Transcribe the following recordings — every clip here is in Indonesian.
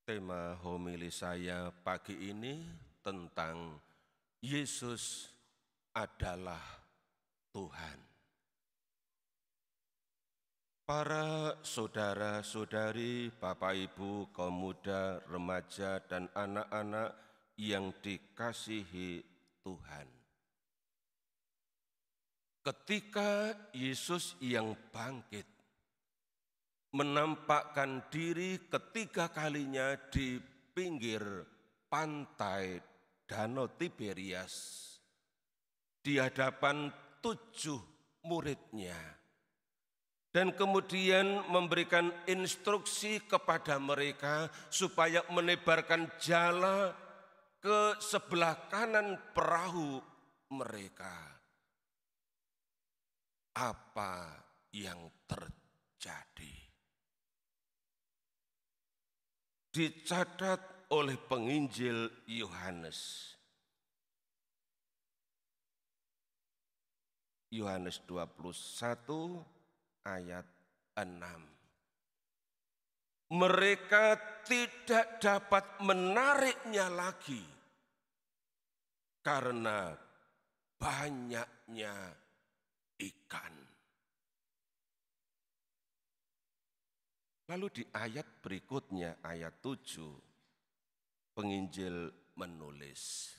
Tema homili saya pagi ini tentang Yesus adalah Tuhan. Para saudara-saudari, Bapak Ibu, kaum muda, remaja, dan anak-anak yang dikasihi Tuhan. Ketika Yesus yang bangkit menampakkan diri ketiga kalinya di pinggir pantai Danau Tiberias di hadapan 7 muridnya dan kemudian memberikan instruksi kepada mereka supaya menebarkan jala ke sebelah kanan perahu mereka. Apa yang terjadi? Dicatat oleh penginjil Yohanes. Yohanes 21 ayat 6. Mereka tidak dapat menariknya lagi karena banyaknya ikan. Lalu di ayat berikutnya, ayat 7, penginjil menulis,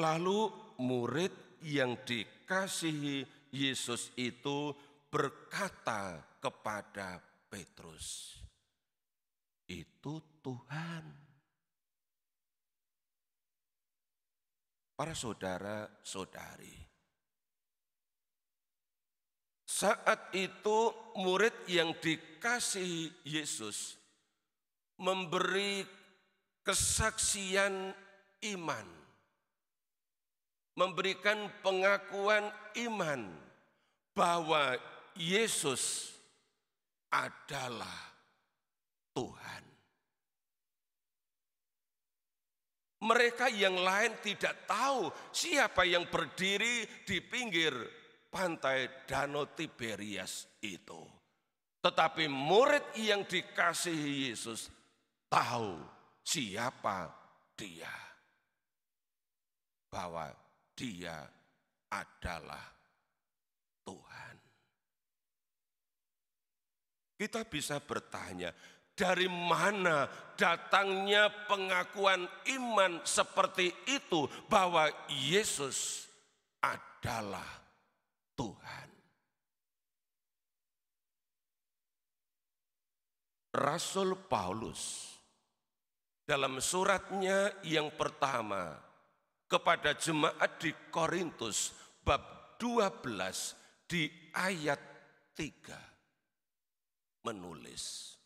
lalu murid yang dikasihi Yesus itu berkata kepada Petrus, itu Tuhan. Para saudara-saudari, saat itu murid yang dikasihi Yesus memberi kesaksian iman, memberikan pengakuan iman bahwa Yesus adalah Tuhan. Mereka yang lain tidak tahu siapa yang berdiri di pinggir pantai Danau Tiberias itu. Tetapi murid yang dikasihi Yesus tahu siapa dia. Bahwa dia adalah Tuhan. Kita bisa bertanya, dari mana datangnya pengakuan iman seperti itu bahwa Yesus adalah Tuhan? Rasul Paulus dalam suratnya yang pertama kepada jemaat di Korintus bab 12 di ayat 3 menulis,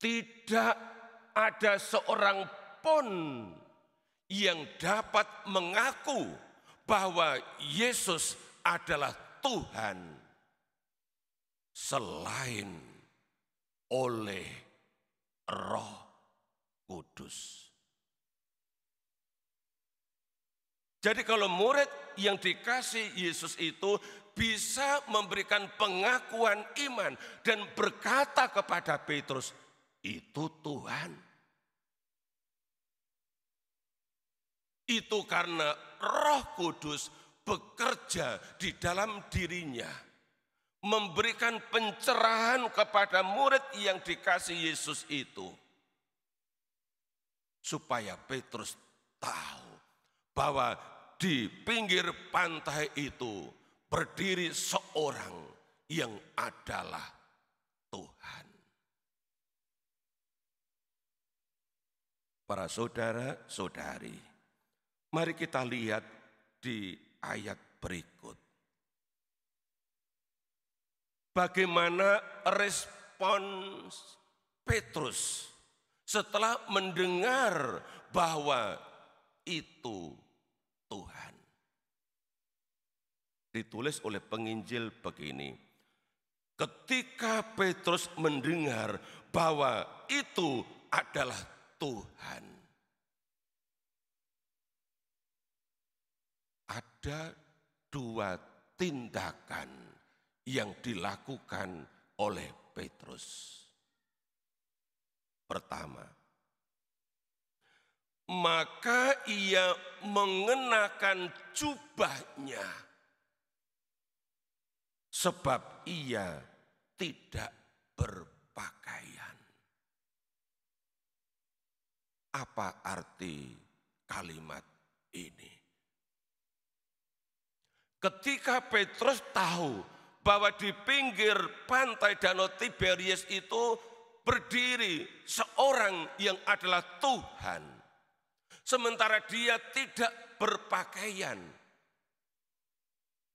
tidak ada seorang pun yang dapat mengaku bahwa Yesus adalah Tuhan selain oleh Roh Kudus. Jadi kalau murid yang dikasih Yesus itu bisa memberikan pengakuan iman dan berkata kepada Petrus, itu Tuhan. Itu karena Roh Kudus bekerja di dalam dirinya, memberikan pencerahan kepada murid yang dikasih Yesus itu, supaya Petrus tahu bahwa di pinggir pantai itu berdiri seorang yang adalah Tuhan. Para saudara-saudari, mari kita lihat di ayat berikut. Bagaimana respons Petrus setelah mendengar bahwa itu Tuhan. Ditulis oleh penginjil begini, ketika Petrus mendengar bahwa itu adalah Tuhan, ada 2 tindakan yang dilakukan oleh Petrus. pertama. Maka ia mengenakan jubahnya, sebab ia tidak berpakaian. Apa arti kalimat ini? Ketika Petrus tahu bahwa di pinggir pantai Danau Tiberias itu berdiri seorang yang adalah Tuhan, sementara dia tidak berpakaian,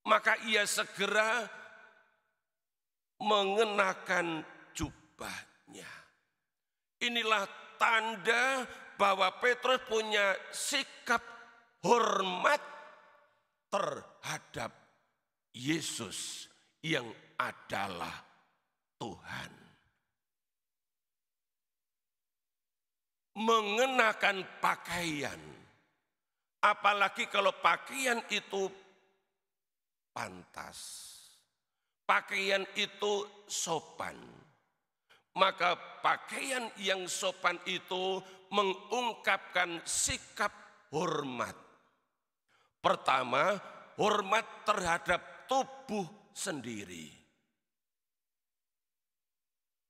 maka ia segera mengenakan jubahnya. Inilah tanda bahwa Petrus punya sikap hormat terhadap Yesus yang adalah Tuhan. Mengenakan pakaian, apalagi kalau pakaian itu pantas, pakaian itu sopan, maka pakaian yang sopan itu mengungkapkan sikap hormat. Pertama, hormat terhadap tubuh sendiri.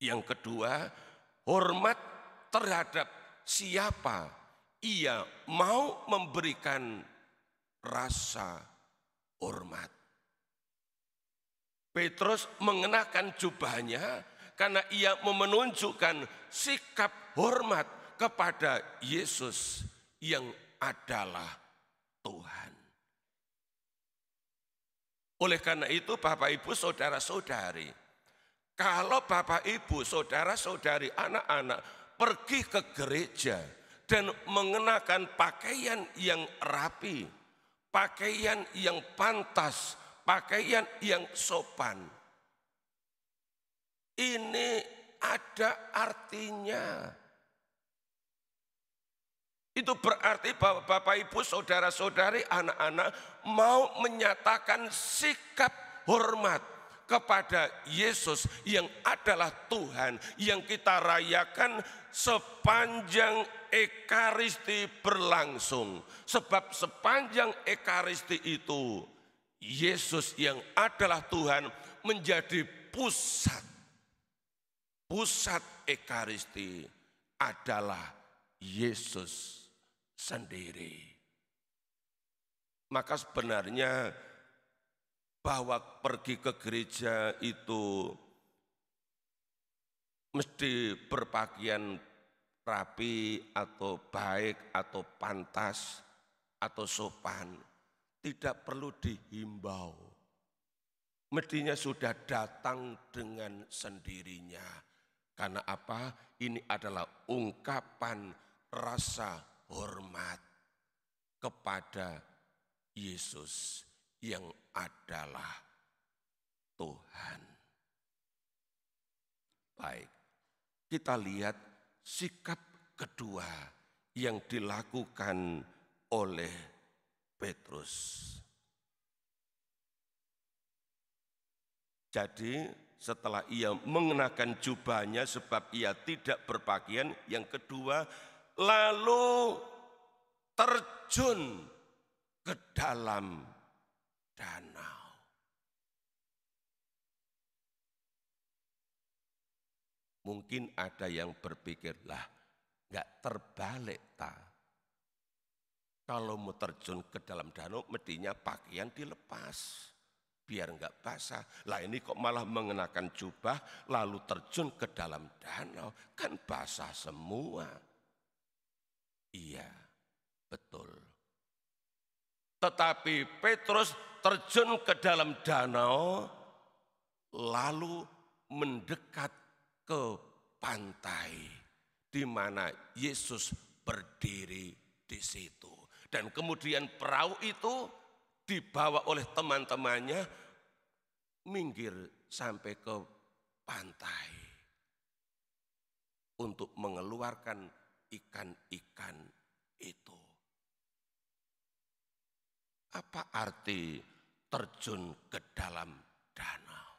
Yang kedua, hormat terhadap siapa ia mau memberikan rasa hormat. Petrus mengenakan jubahnya karena ia mau menunjukkan sikap hormat kepada Yesus yang adalah Tuhan. Oleh karena itu Bapak Ibu saudara-saudari, kalau Bapak Ibu saudara-saudari anak-anak pergi ke gereja dan mengenakan pakaian yang rapi, pakaian yang pantas, pakaian yang sopan, ini ada artinya. Itu berarti bahwa Bapak Ibu saudara-saudari anak-anak mau menyatakan sikap hormat kepada Yesus yang adalah Tuhan yang kita rayakan sepanjang Ekaristi berlangsung. Sebab sepanjang Ekaristi itu Yesus yang adalah Tuhan menjadi pusat. Pusat Ekaristi adalah Yesus sendiri. Maka sebenarnya bahwa pergi ke gereja itu mesti berpakaian rapi atau baik atau pantas atau sopan, tidak perlu dihimbau. Mestinya sudah datang dengan sendirinya. Karena apa? Ini adalah ungkapan rasa hormat kepada Yesus yang adalah Tuhan. Baik, kita lihat sikap kedua yang dilakukan oleh Petrus. Jadi setelah ia mengenakan jubahnya sebab ia tidak berpakaian, yang kedua lalu terjun ke dalam danau. Mungkin ada yang berpikir, lah nggak terbalik ta. Kalau mau terjun ke dalam danau, mestinya pakaian dilepas biar nggak basah. Lah ini kok malah mengenakan jubah lalu terjun ke dalam danau, kan basah semua. Iya, betul. Tetapi Petrus terjun ke dalam danau lalu mendekat ke pantai di mana Yesus berdiri di situ. Dan kemudian perahu itu dibawa oleh teman-temannya minggir sampai ke pantai untuk mengeluarkan ikan-ikan itu. Apa arti terjun ke dalam danau?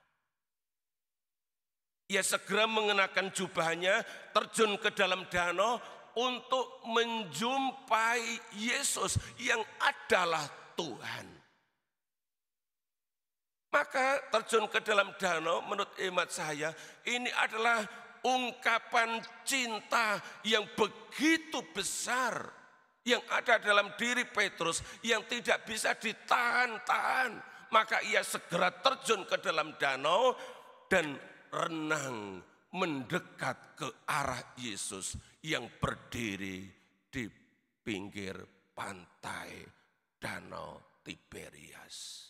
Ia segera mengenakan jubahnya, terjun ke dalam danau untuk menjumpai Yesus yang adalah Tuhan. Maka terjun ke dalam danau menurut hemat saya ini adalah ungkapan cinta yang begitu besar yang ada dalam diri Petrus yang tidak bisa ditahan-tahan. Maka ia segera terjun ke dalam danau dan renang mendekat ke arah Yesus yang berdiri di pinggir pantai Danau Tiberias.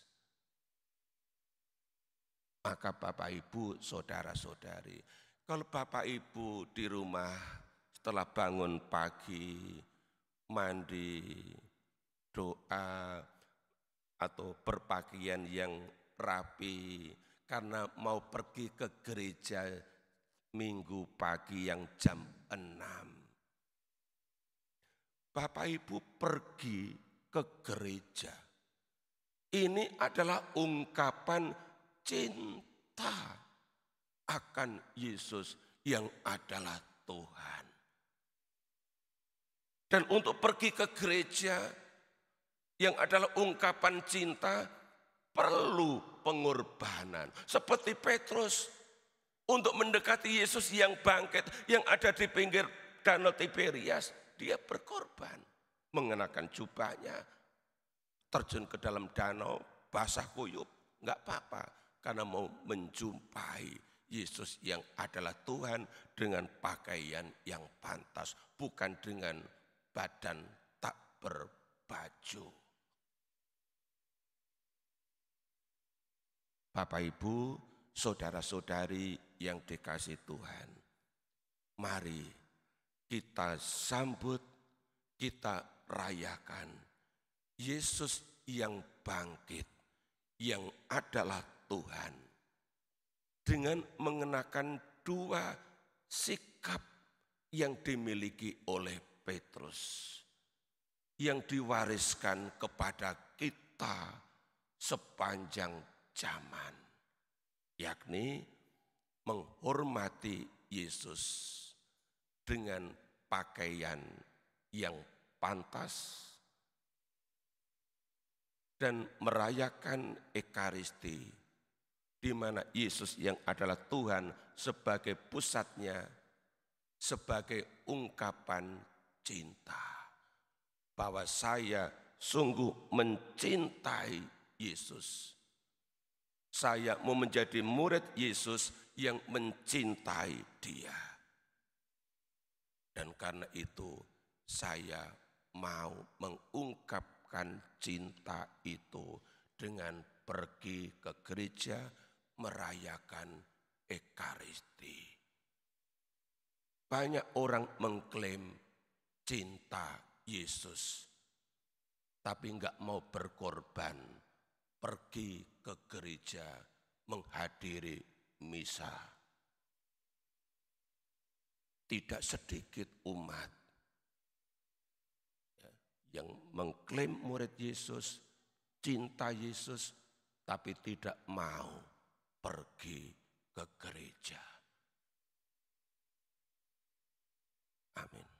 Maka Bapak Ibu, saudara-saudari, kalau Bapak Ibu di rumah setelah bangun pagi, mandi, doa, atau berpakaian yang rapi, karena mau pergi ke gereja minggu pagi yang jam 6. Bapak Ibu pergi ke gereja. Ini adalah ungkapan cinta akan Yesus yang adalah Tuhan. Dan untuk pergi ke gereja yang adalah ungkapan cinta perlu pengorbanan. Seperti Petrus untuk mendekati Yesus yang bangkit, yang ada di pinggir Danau Tiberias, dia berkorban. Mengenakan jubahnya, terjun ke dalam danau, basah kuyup, enggak apa-apa. Karena mau menjumpai Yesus yang adalah Tuhan dengan pakaian yang pantas, bukan dengan badan tak berbaju. Bapak Ibu, saudara-saudari yang dikasihi Tuhan, mari kita sambut, kita rayakan Yesus yang bangkit, yang adalah Tuhan, dengan mengenakan dua sikap yang dimiliki oleh Petrus, yang diwariskan kepada kita sepanjang zaman, yakni menghormati Yesus dengan pakaian yang pantas dan merayakan Ekaristi, di mana Yesus yang adalah Tuhan sebagai pusatnya, sebagai ungkapan cinta bahwa saya sungguh mencintai Yesus. Saya mau menjadi murid Yesus yang mencintai Dia. Dan karena itu saya mau mengungkapkan cinta itu dengan pergi ke gereja merayakan Ekaristi. Banyak orang mengklaim cinta Yesus, tapi enggak mau berkorban pergi ke gereja menghadiri misa. Tidak sedikit umat yang mengklaim murid Yesus, cinta Yesus, tapi tidak mau pergi ke gereja. Amin.